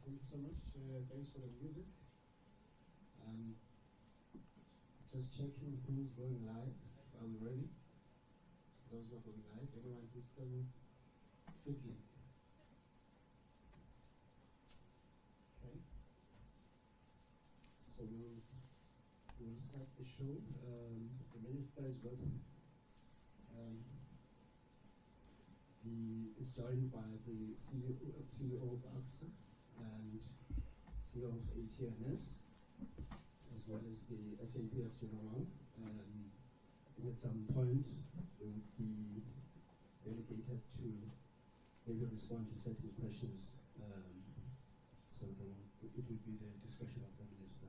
Thank you so much. Thanks for the music. Just checking who's going live. Are we ready? Those not going live, everyone who's still fiddling. Okay. So we'll start the show. The minister is with is joined by the CEO of AXA and CEO of ATNS, as well as the SAPS General. And at some point, we will be delegated to maybe respond to certain questions. So it will be the discussion of the minister.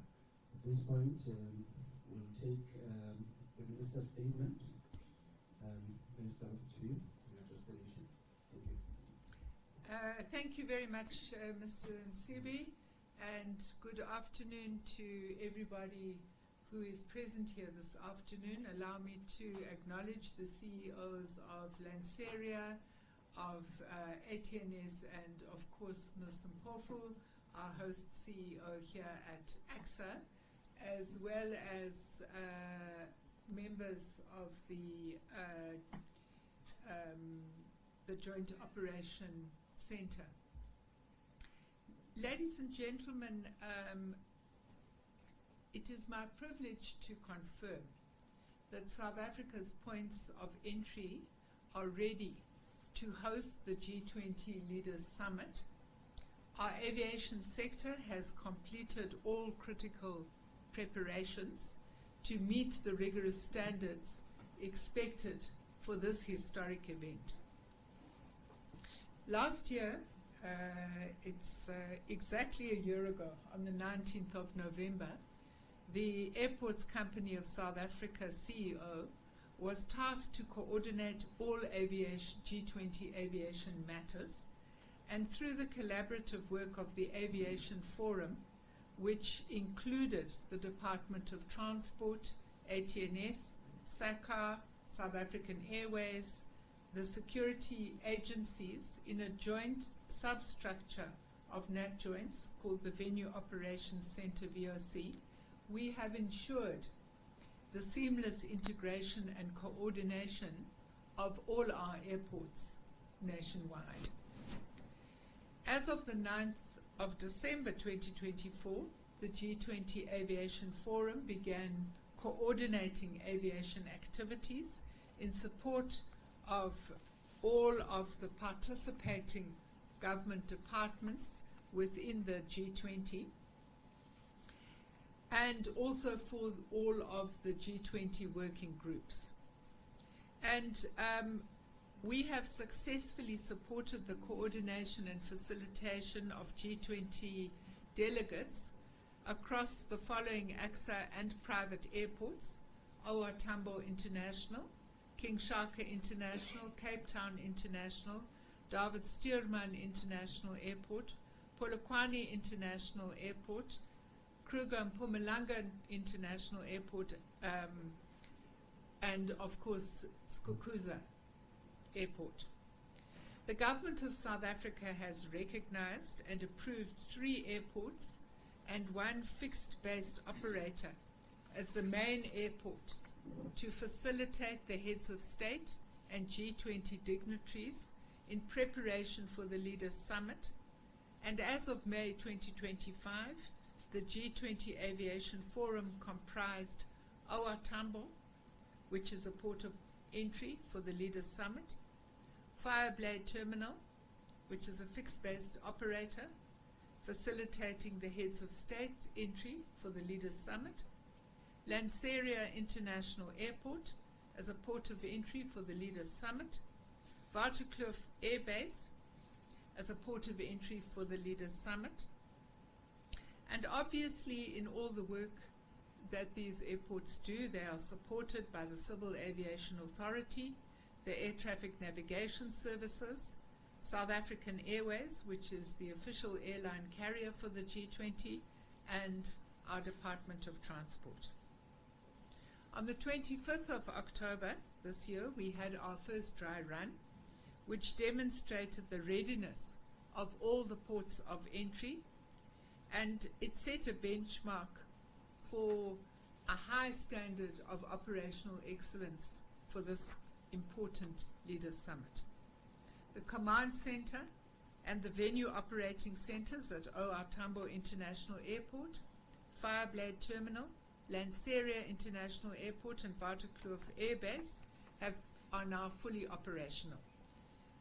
At this point, we'll take the minister's statement. Minister, over to you. Your destination. Thank you. Thank you very much, Mr. Msibi, and good afternoon to everybody who is present here this afternoon. Allow me to acknowledge the CEOs of Lanseria, of ATNS, and of course Ms. Mpofu, our host CEO here at AXA, as well as members of the Joint Operation Center. Ladies and gentlemen, it is my privilege to confirm that South Africa's points of entry are ready to host the G20 Leaders Summit. Our aviation sector has completed all critical preparations to meet the rigorous standards expected for this historic event. Last year, it's exactly a year ago, on the 19th of November, the Airports Company of South Africa CEO was tasked to coordinate all G20 aviation matters, and through the collaborative work of the Aviation Forum, which included the Department of Transport, ATNS, SACA, South African Airways, the security agencies in a joint substructure of NatJoints called the Venue Operations Center, VOC, we have ensured the seamless integration and coordination of all our airports nationwide. As of the 9th of December 2024, the G20 Aviation Forum began coordinating aviation activities in support of all of the participating government departments within the G20, and also for all of the G20 working groups. And we have successfully supported the coordination and facilitation of G20 delegates across the following AXA and private airports: OR Tambo International, King Shaka International, Cape Town International, David Stuurman International Airport, Polokwane International Airport, Kruger and Mpumalanga International Airport, and of course Skukuza Airport. The government of South Africa has recognized and approved 3 airports and 1 fixed-based operator as the main airports to facilitate the heads of state and G20 dignitaries in preparation for the Leaders Summit. And as of May 2025, the G20 Aviation Forum comprised OR Tambo, which is a port of entry for the Leaders Summit, Fireblade Terminal, which is a fixed-based operator facilitating the heads of state entry for the Leaders Summit, Lanseria International Airport as a port of entry for the Leaders Summit, Waterkloof Air Base as a port of entry for the Leaders Summit. And obviously, in all the work that these airports do, they are supported by the Civil Aviation Authority, the Air Traffic Navigation Services, South African Airways, which is the official airline carrier for the G20, and our Department of Transport. On the 25th of October this year, we had our first dry run, which demonstrated the readiness of all the ports of entry and it set a benchmark for a high standard of operational excellence for this important Leaders Summit. The command center and the venue operating centers at OR Tambo International Airport, Fireblade Terminal, Lanseria International Airport, and Waterkloof Air Base are now fully operational.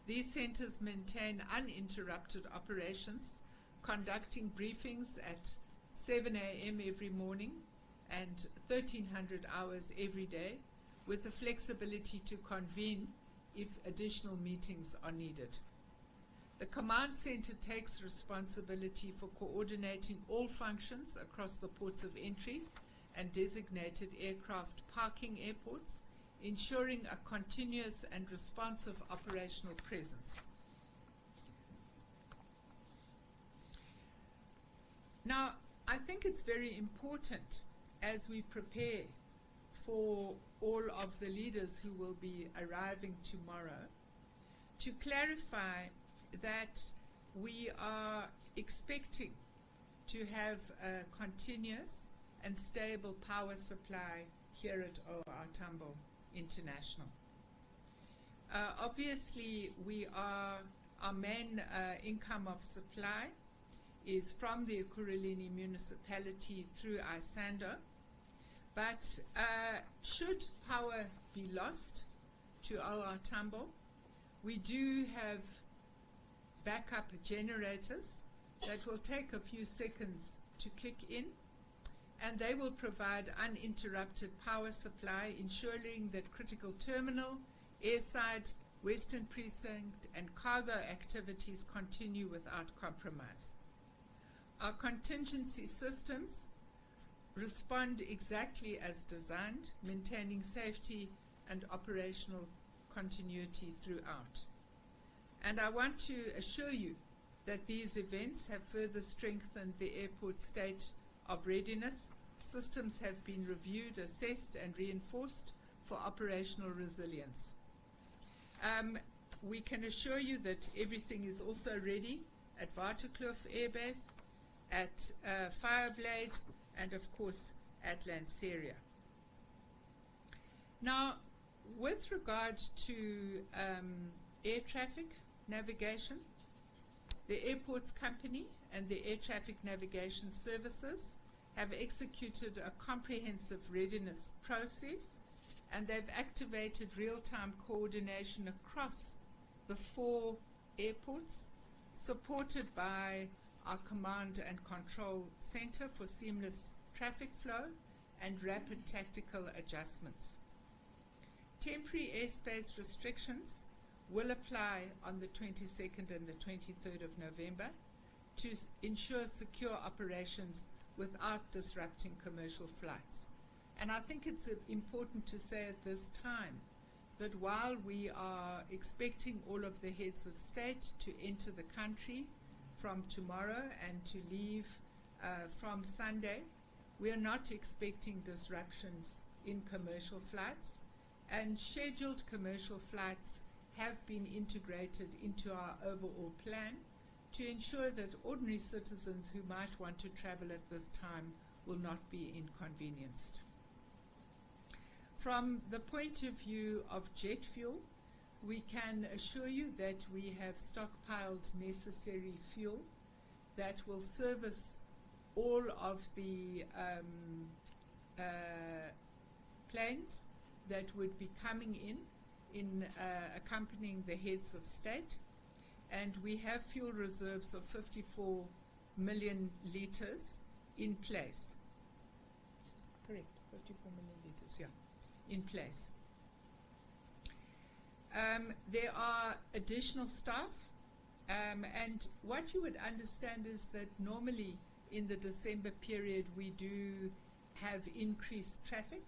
These centers maintain uninterrupted operations, conducting briefings at 7 a.m. every morning and 1300 hours every day, with the flexibility to convene if additional meetings are needed. The command center takes responsibility for coordinating all functions across the ports of entry and designated aircraft parking airports, ensuring a continuous and responsive operational presence. Now, I think it's very important as we prepare for all of the leaders who will be arriving tomorrow to clarify that we are expecting to have a continuous and stable power supply here at OR Tambo International. Obviously, our main income of supply is from the Ekurhuleni municipality through Isando, but should power be lost to OR Tambo, we do have backup generators that will take a few seconds to kick in, and they will provide uninterrupted power supply, ensuring that critical terminal, airside, western precinct, and cargo activities continue without compromise. Our contingency systems respond exactly as designed, maintaining safety and operational continuity throughout. And I want to assure you that these events have further strengthened the airport's state of readiness. Systems have been reviewed, assessed, and reinforced for operational resilience. We can assure you that everything is also ready at Waterkloof Air Base, at Fireblade, and of course at Lanseria. Now, with regard to air traffic navigation, the airports company and the air traffic navigation services have executed a comprehensive readiness process, and they've activated real-time coordination across the 4 airports, supported by our command and control center for seamless traffic flow and rapid tactical adjustments. Temporary airspace restrictions will apply on the 22nd and the 23rd of November to ensure secure operations without disrupting commercial flights. And I think it's important to say at this time that while we are expecting all of the heads of state to enter the country from tomorrow and to leave from Sunday, we are not expecting disruptions in commercial flights, and scheduled commercial flights have been integrated into our overall plan to ensure that ordinary citizens who might want to travel at this time will not be inconvenienced. From the point of view of jet fuel, we can assure you that we have stockpiled necessary fuel that will service all of the planes that would be coming in accompanying the heads of state. And we have fuel reserves of 54 million litres in place. Correct, 54 million litres, yeah, in place. There are additional staff, and what you would understand is that normally in the December period we do have increased traffic,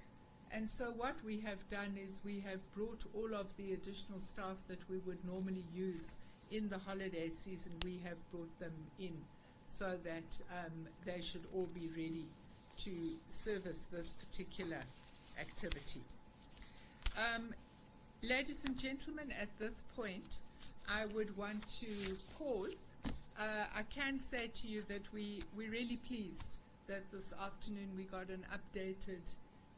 and so what we have done is we have brought all of the additional staff that we would normally use in the holiday season, we have brought them in so that they should all be ready to service this particular activity. Ladies and gentlemen, at this point, I would want to pause I can say to you that we're really pleased that this afternoon we got an updated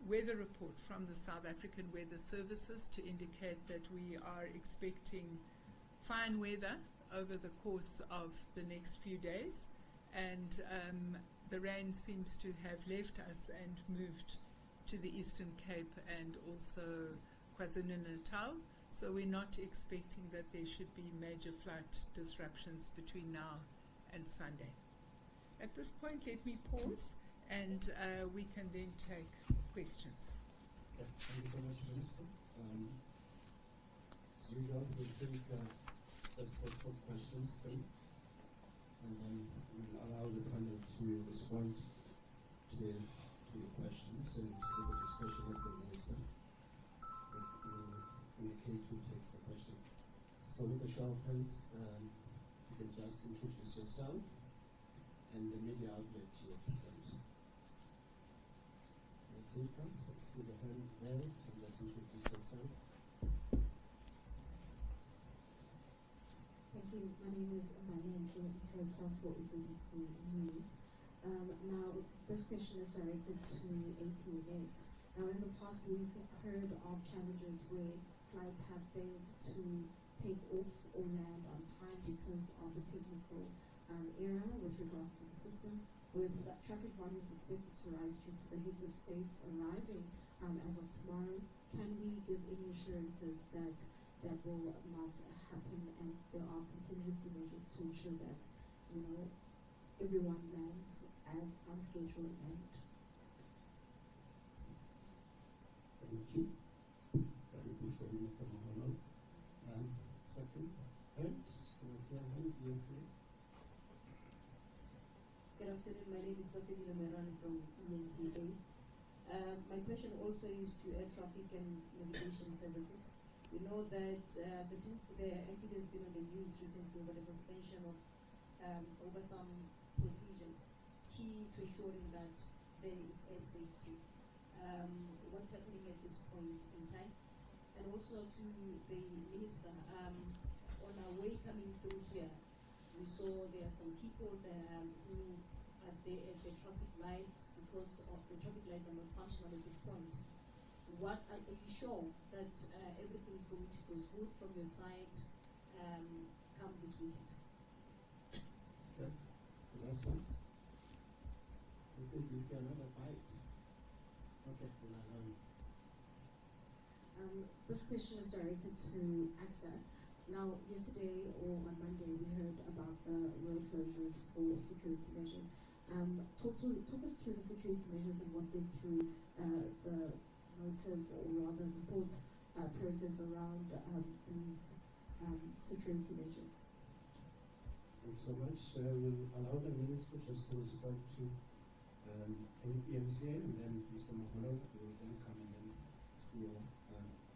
weather report from the South African Weather Services to indicate that we are expecting fine weather over the course of the next few days, and the rain seems to have left us and moved to the Eastern Cape and also KwaZulu-Natal. So we're not expecting that there should be major flight disruptions between now and Sunday. At this point, let me pause, and we can then take questions. Okay. Thank you so much, Minister. So we will take a set of questions then, and then we'll allow the panel to respond to your questions and to the discussion of the Minister. Indicate who takes the questions. So with the show of hands, you can just introduce yourself and the media outlet you represent. Let's see first. I see the hand there. You can just introduce yourself. Thank you. My name is Amani Transport for SABC News. Now, this question is directed to ATNS. Now, in the past, we've heard of challenges where flights have failed to take off or land on time because of the technical error with regards to the system. With traffic volumes expected to rise due to the heads of states arriving as of tomorrow, can we give any assurances that that will not happen, and there are contingency measures to ensure that, everyone lands as on schedule and Thank you. That would be for Mr. Mahalo. Second, hand. Can I see a hand? Yes, sir. Good afternoon. My name is Bafedi Lomeran from ENCA. My question also is to air traffic and navigation services. We know that the entity has been on the news recently about the suspension of over some procedures key to ensuring that there is air safety. What's happening at this point in time? And also to the Minister, on our way coming through here, we saw there are some people who are there at the traffic lights because of the traffic lights are not functional at this point. What are you sure that everything is going to go smooth from your side come this weekend? Okay. The last one. Let's see if we see another bite. Okay. this question is directed to AXA. Now, yesterday or on Monday, we heard about the road closures for security measures. Talk us through the security measures and what went through the motive, or rather the thought process around these security measures. Thanks so much. We'll allow the Minister just to respond to EMCA, and then Mr. Mahalo will then come, and then CEO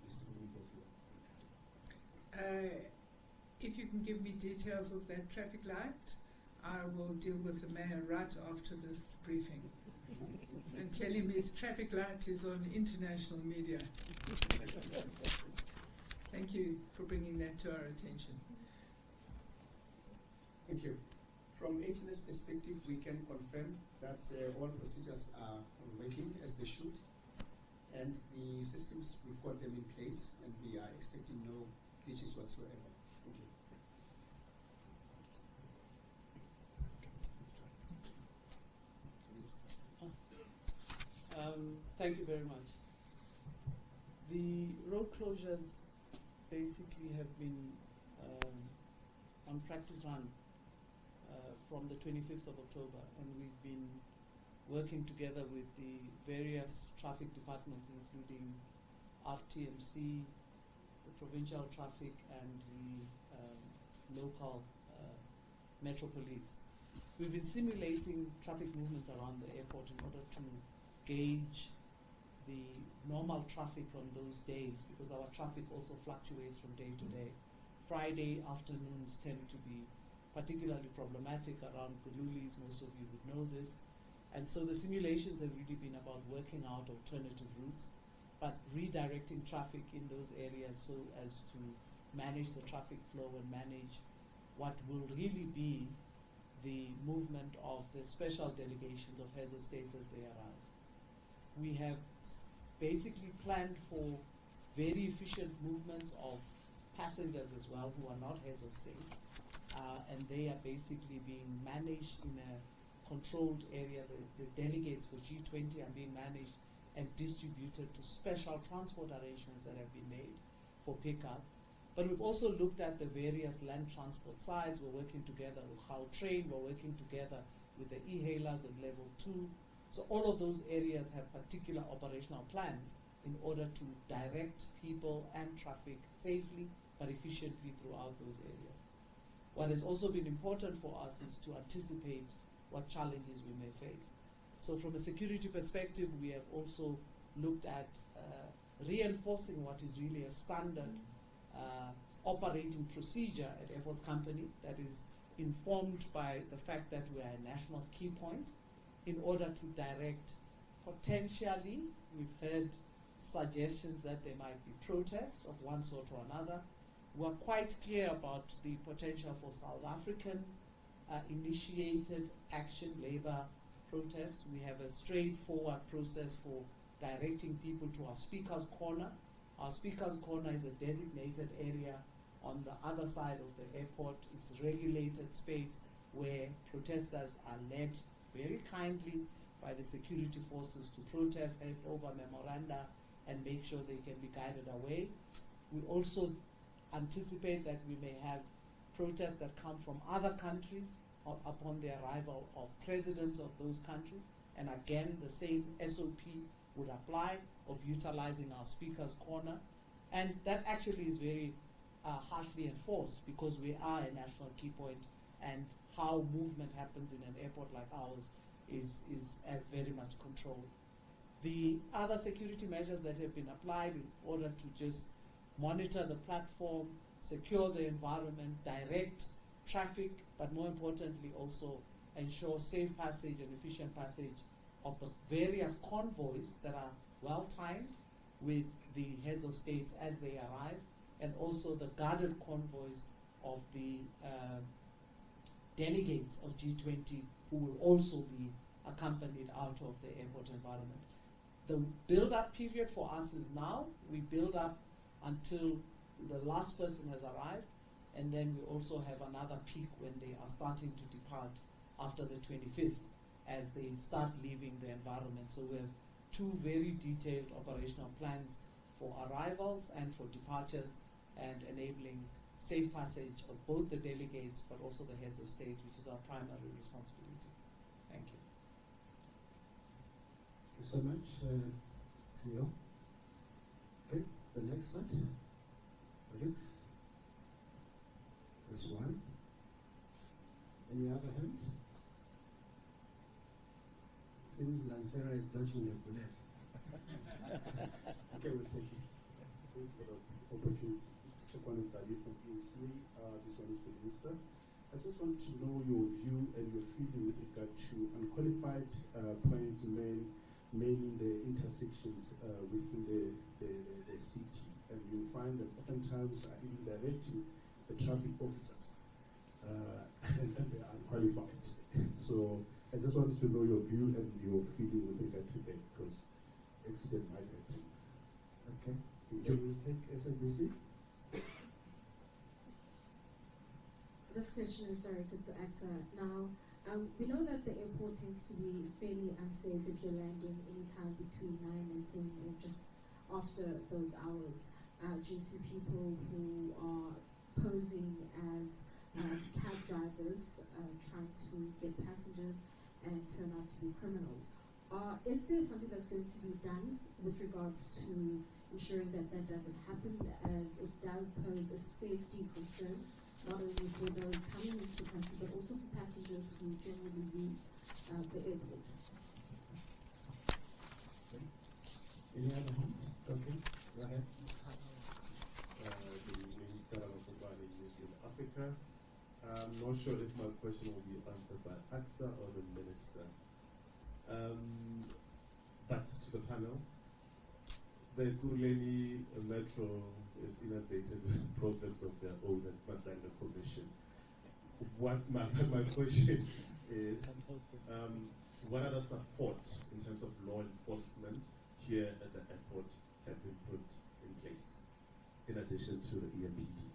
Mr. Bonifofio. If you can give me details of that traffic light, I will deal with the mayor right after this briefing and tell him his traffic light is on international media. Thank you for bringing that to our attention. Thank you. From ATNS perspective, we can confirm that all procedures are working as they should, and the systems, we've got them in place, and we are expecting no glitches whatsoever. Thank you. Thank you very much. The road closures basically have been on practice run from the 25th of October, and we've been working together with the various traffic departments, including RTMC, the provincial traffic, and the local Metro Police. We've been simulating traffic movements around the airport in order to gauge the normal traffic on those days, because our traffic also fluctuates from day to day. Friday afternoons tend to be particularly problematic around Gululis, most of you would know this. And so the simulations have really been about working out alternative routes, but redirecting traffic in those areas so as to manage the traffic flow and manage what will really be the movement of the special delegations of heads of states as they arrive. We have basically planned for very efficient movements of passengers as well who are not heads of state, and they are basically being managed in a controlled area. The delegates for G20 are being managed and distributed to special transport arrangements that have been made for pickup. But we've also looked at the various land transport sites. We're working together with Gautrain. We're working together with the e-hailers at level 2. So all of those areas have particular operational plans in order to direct people and traffic safely but efficiently throughout those areas. What has also been important for us is to anticipate what challenges we may face. So from a security perspective, we have also looked at reinforcing what is really a standard operating procedure at Airports Company that is informed by the fact that we are a national key point in order to direct potentially, we've heard suggestions that there might be protests of one sort or another. We're quite clear about the potential for South African initiated action, labor protests. We have a straightforward process for directing people to our speaker's corner. Our speaker's corner is a designated area on the other side of the airport. It's regulated space where protesters are led very kindly by the security forces to protest, hand over memoranda, and make sure they can be guided away. We also anticipate that we may have protests that come from other countries upon the arrival of presidents of those countries. And again, the same SOP would apply of utilizing our speaker's corner. And that actually is very harshly enforced because we are a national key point, and how movement happens in an airport like ours is very much controlled. The other security measures that have been applied in order to just monitor the platform, secure the environment, direct traffic, but more importantly also ensure safe passage and efficient passage of the various convoys that are well timed with the heads of states as they arrive, and also the guarded convoys of the delegates of G20 who will also be accompanied out of the airport environment. The build-up period for us is now. We build up until the last person has arrived, and then we also have another peak when they are starting to depart after the 25th as they start leaving the environment. So we have two very detailed operational plans for arrivals and for departures, and enabling safe passage of both the delegates but also the heads of state, which is our primary responsibility. Thank you. Thank you so much, CEO. Okay, the next set. Felix. This one. Any other hand? Seems Lancera is dodging a bullet. Okay, we'll take it. Thanks for the opportunity. It's Chekwane Mdlali from PSC. This one is for the Minister. I just want to know your view and your feeling with regard to unqualified points made in the intersections within the city. And you find that oftentimes are even directing the traffic officers and they are unqualified. So I just wanted to know your view and your feeling with regard to that, because accident might happen. Okay. Can we take SABC? This question is directed to AXA. Now, we know that the airport tends to be fairly unsafe if you're landing anytime between 9 and 10 or just after those hours due to people who are posing as cab drivers trying to get passengers and turn out to be criminals. Is there something that's going to be done with regards to ensuring that that doesn't happen, as it does pose a safety concern, not only for those coming into the country, but also for passengers who generally use the airport? Okay. Any other hand? Okay, go ahead. The Minister of Africa. I'm not sure if my question will be answered by AXA or the Minister. But to the panel, the Kuruleni Metro is inundated with problems of their own and must under commission. what my question is, what other support in terms of law enforcement here at the airport have been put in place, in addition to the EMPD?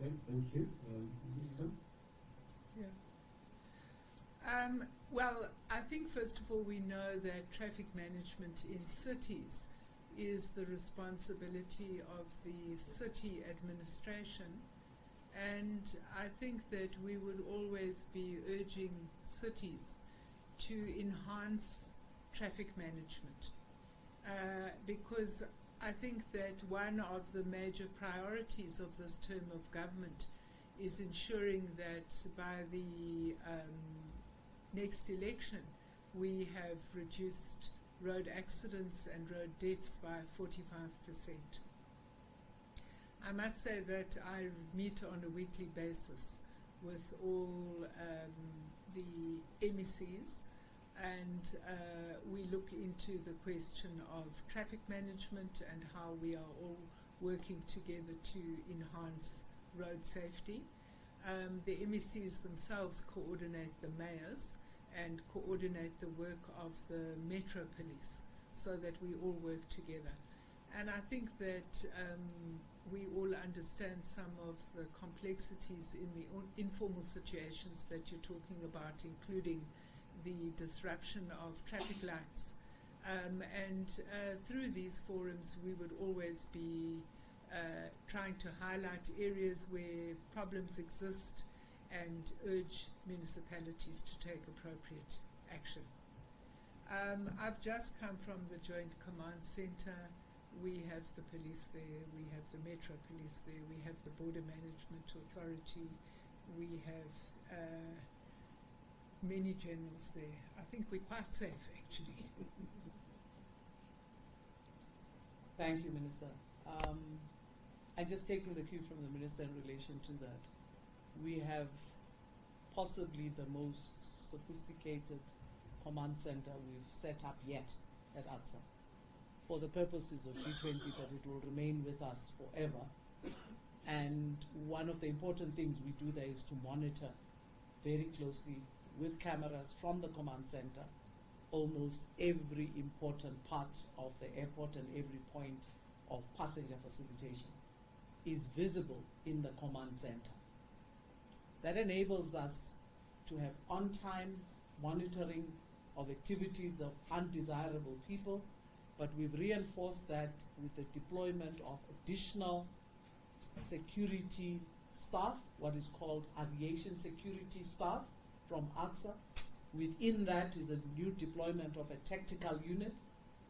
Okay, thank you. Lisa? Yeah. Well, I think first of all we know that traffic management in cities is the responsibility of the city administration, and I think that we would always be urging cities to enhance traffic management, because I think that one of the major priorities of this term of government is ensuring that by the next election we have reduced road accidents and road deaths by 45%. I must say that I meet on a weekly basis with all the MECs, and we look into the question of traffic management and how we are all working together to enhance road safety. The MECs themselves coordinate the mayors and coordinate the work of the Metro Police so that we all work together. And I think that we all understand some of the complexities in the informal situations that you're talking about, including the disruption of traffic lights. And through these forums we would always be trying to highlight areas where problems exist and urge municipalities to take appropriate action. I've just come from the Joint Command Center. We have the police there, we have the Metro Police there, we have the Border Management Authority, we have many generals there. I think we're quite safe, actually. Thank you, Minister. I just taking the cue from the Minister in relation to that. We have possibly the most sophisticated command center we've set up yet at ATSA for the purposes of G20, but it will remain with us forever. And one of the important things we do there is to monitor very closely with cameras from the command center almost every important part of the airport, and every point of passenger facilitation is visible in the command center. That enables us to have on-time monitoring of activities of undesirable people, but we've reinforced that with the deployment of additional security staff, what is called aviation security staff from AXA. Within that is a new deployment of a tactical unit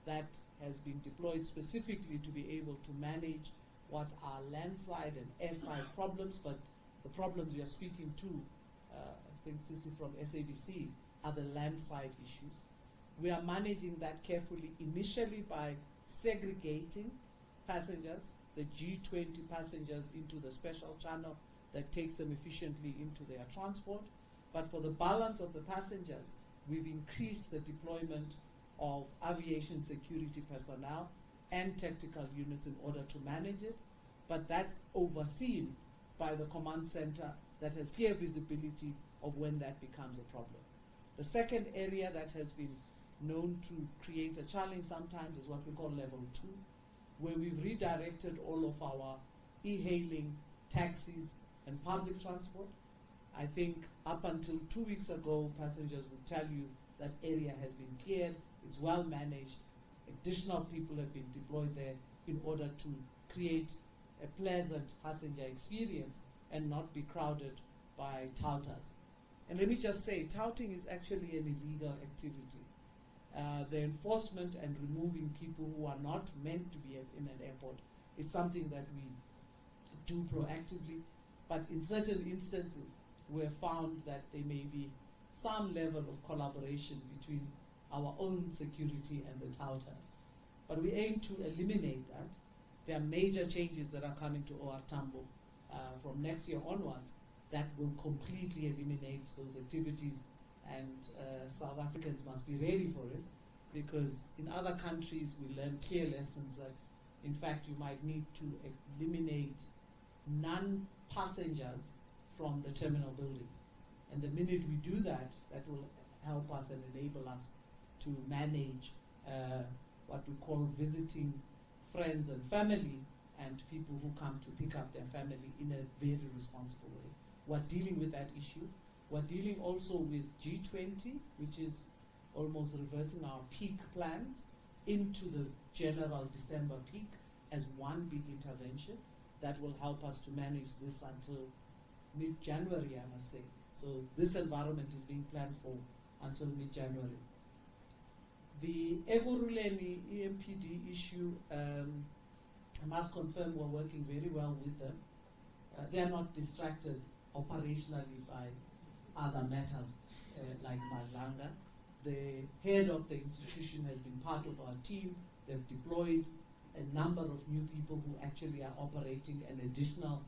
that has been deployed specifically to be able to manage what are landside and airside problems, but the problems we are speaking to, I think this is from SABC, are the landside issues. We are managing that carefully, initially by segregating passengers, the G20 passengers, into the special channel that takes them efficiently into their transport. But for the balance of the passengers, we've increased the deployment of aviation security personnel and tactical units in order to manage it. But that's overseen by the command center that has clear visibility of when that becomes a problem. The second area that has been known to create a challenge sometimes is what we call level 2, where we've redirected all of our e-hailing, taxis, and public transport. I think up until 2 weeks ago, passengers would tell you that area has been cleared, it's well managed, additional people have been deployed there in order to create a pleasant passenger experience and not be crowded by touters. And let me just say, touting is actually an illegal activity. The enforcement and removing people who are not meant to be in an airport is something that we do proactively, but in certain instances we have found that there may be some level of collaboration between our own security and the touters. But we aim to eliminate that. There are major changes that are coming to OR Tambo from next year onwards that will completely eliminate those activities, and South Africans must be ready for it, because in other countries we learn clear lessons that in fact you might need to eliminate passengers from the terminal building. And the minute we do that, that will help us and enable us to manage what we call visiting friends and family and people who come to pick up their family in a very responsible way. We're dealing with that issue. We're dealing also with G20, which is almost reversing our peak plans into the general December peak as one big intervention that will help us to manage this until mid-January, I must say. So this environment is being planned for until mid-January. The Ekurhuleni EMPD issue, I must confirm we're working very well with them. They are not distracted operationally by other matters like Madlanga. The head of the institution has been part of our team. They've deployed a number of new people who actually are operating an additional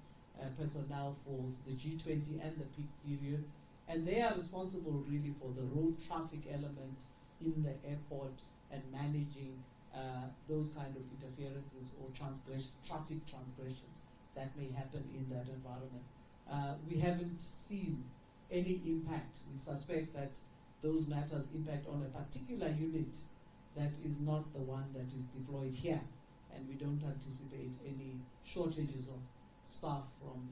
personnel for the G20 and the peak period. And they are responsible really for the road traffic element in the airport and managing those kind of interferences or traffic transgressions that may happen in that environment. We haven't seen any impact. We suspect that those matters impact on a particular unit that is not the one that is deployed here, and we don't anticipate any shortages of staff from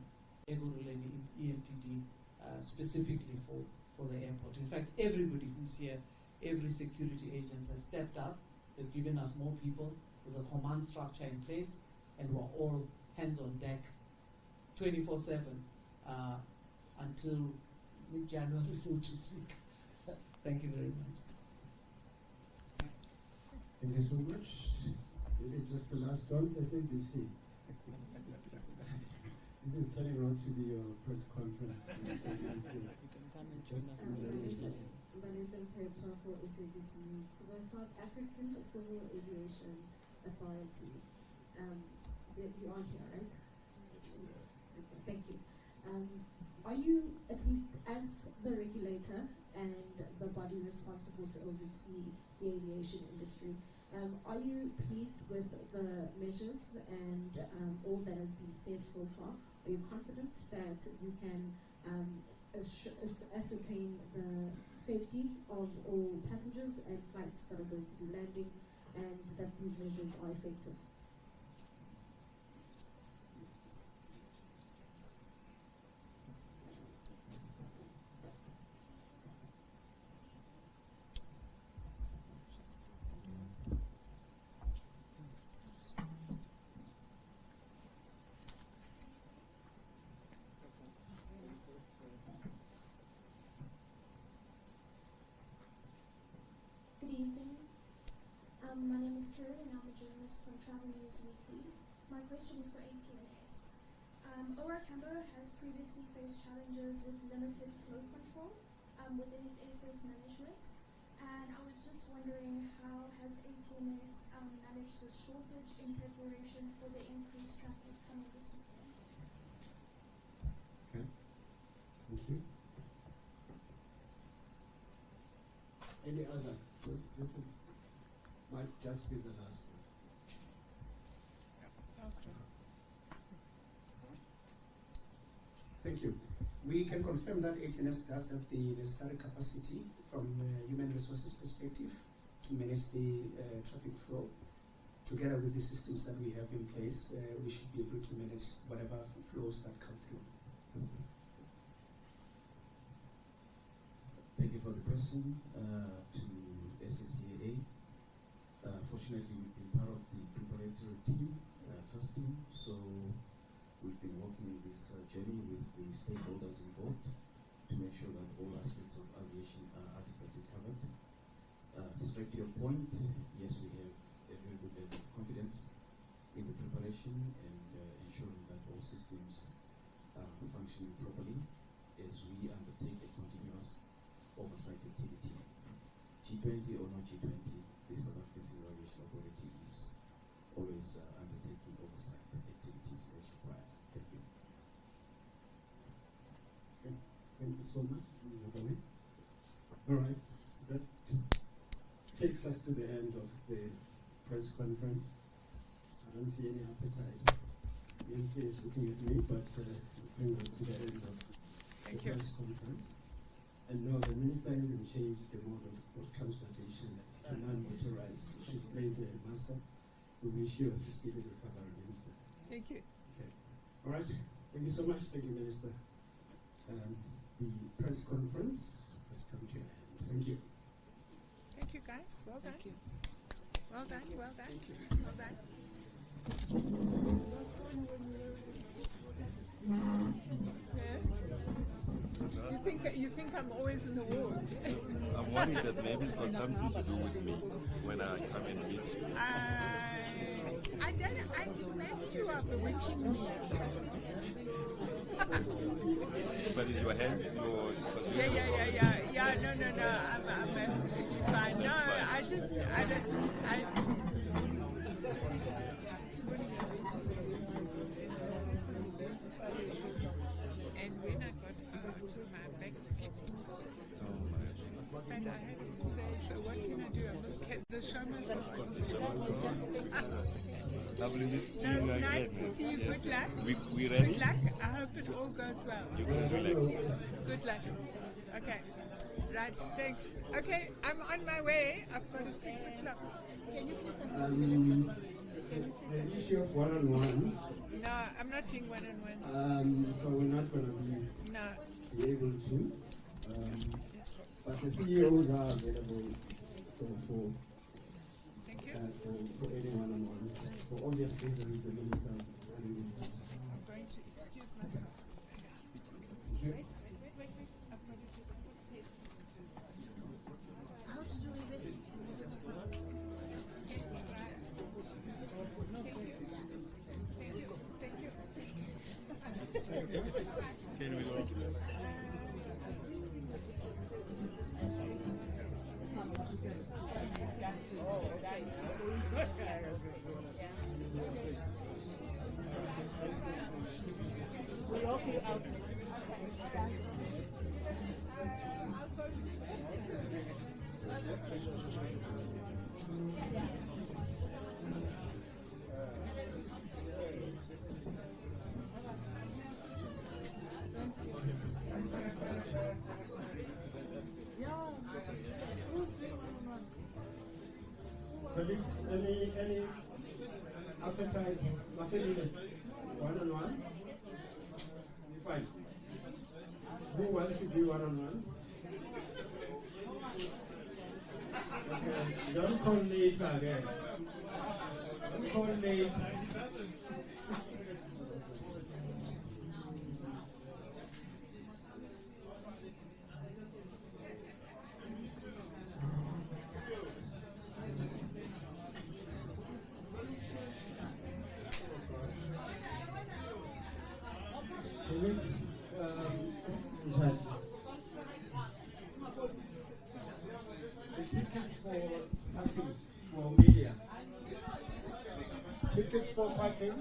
Ekurhuleni EMPD specifically for the airport. In fact, everybody who's here, every security agent has stepped up. They've given us more people. There's a command structure in place, and we're all hands on deck 24/7 until mid-January, so to speak. Thank you very much. Thank you so much. Maybe just the last one, SABC. This is turning out to be your press conference. You can come and join us in the Readiness for SABC News. To the South African Civil Aviation Authority. You are here, right? Yes. Okay, thank you. Are you, at least as the regulator and the body responsible to oversee the aviation industry, are you pleased with the measures and all that has been said so far? Are you confident that you can ascertain the safety of all passengers and flights that are going to be landing, and that these measures are effective? Good evening. My name is Karen and I'm a journalist from Travel News Weekly. My question is for ATNS. OR Tambo has previously faced challenges with limited flow control within its airspace management, and I was just wondering, how has ATNS managed the shortage in preparation for the increased traffic coming this weekend? Okay. Thank you. Any other? This might just be the last one. Last one. Thank you. We can confirm that ATNS does have the necessary capacity from a human resources perspective to manage the traffic flow. Together with the systems that we have in place, we should be able to manage whatever flows that come through. Thank you for the question. To SACAA, fortunately we've been part of the preparatory team, task team, so we've been working in this journey with the stakeholders involved to make sure that all aspects of aviation are adequately covered. Straight to your point, yes, we have a very good level of confidence in the preparation and ensuring that all systems are functioning properly as we undertake a continuous oversight activity. G20 or not G20, the South African Civil Aviation Authority is always undertaking oversight activities as required. Thank you. Okay. Thank you so much. All right, that takes us to the end of the press conference. I don't see any appetite. NCA is looking at me, but it brings us to the end of Thank the you. press conference. And no, the minister hasn't changed the mode of transportation to non-motorized. She's made a master. We wish you a speedy recovery, Minister. Thank you. Okay. All right. Thank you so much. Thank you, Minister. The press conference has come to an end. Thank you. Thank you, guys. Well done. Thank you. Well done. Well done. Thank you. Well done. Yeah? You think I'm always in the wars? I'm worried that maybe it's got something to do with me when I come and meet you. I met you are bewitching me. But is your hand your... Yeah, no. I'm absolutely fine. No, I don't. And when I got out, my back flipped. But I had 2 days, so what can I do? I must catch the show myself. Lovely seeing you again. Nice to see you. Good luck. We ready? Good luck. I hope it all goes well. You can relax. Good luck. Okay. Right, thanks. Okay, I'm on my way. I've got a 6 o'clock. Can you please The issue of one-on-ones. No, I'm not doing one-on-ones. So we're not going to No. be able to. But the CEOs are available for Thank you. for any one-on-ones. For obvious reasons, the minister is unable to. I'm going to excuse myself. Wait. I've got to do the foot set. How to do it? Thank you. Can we go? Colleagues, any appetite? Nothing minutes. One-on-one? Fine. Who wants to do one-on-ones? Okay. Don't call Nate again. Don't call Nate. Tickets for parking.